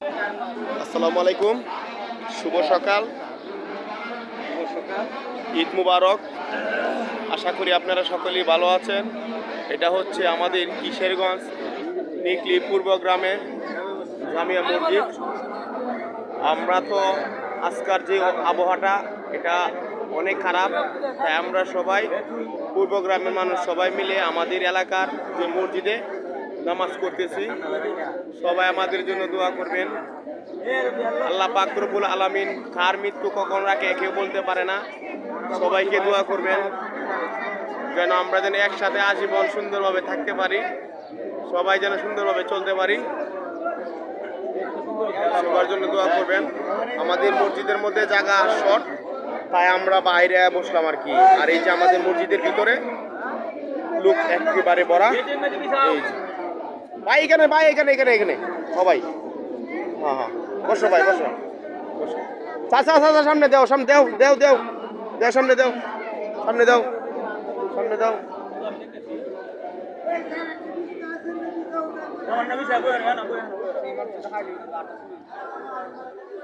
আসসালামু আলাইকুম, শুভ সকাল, ঈদ মুবারক। আশা করি আপনারা সকলেই ভালো আছেন। এটা হচ্ছে আমাদের কিশোরগঞ্জ নিকলি পূর্ব গ্রামের জামিয়া মসজিদ। আমরা তো আজকার যে আবহাওয়াটা এটা অনেক খারাপ, তাই আমরা সবাই পূর্ব গ্রামের মানুষ সবাই মিলে আমাদের এলাকার যে মসজিদে নামাজ করতেছি। সবাই আমাদের জন্য দোয়া করবেন। আল্লাহ পাক রব্বুল আলামিন কার মৃত্যু কখন রাখে কেউ বলতে পারে না। সবাইকে দোয়া করবেন যেন আমরা যেন একসাথে আজীবন সুন্দরভাবে থাকতে পারি, সবাই যেন সুন্দরভাবে চলতে পারি। সবার জন্য দোয়া করবেন। আমাদের মসজিদের মধ্যে জায়গা শর্ট, তাই আমরা বাইরে বসলাম আর কি। আর এই যে আমাদের মসজিদের ভিতরে লোক একেবারে ভরা। এই যে ভাই এখানে, ভাই এখানে এখানে এখানে সবাই, হ্যাঁ হ্যাঁ, বসো ভাই বসো বসো। চাচা চাচা সামনে দেও, সামনে দেও দেও দেও দেও, সামনে দেও, সামনে দাও, সামনে দাও।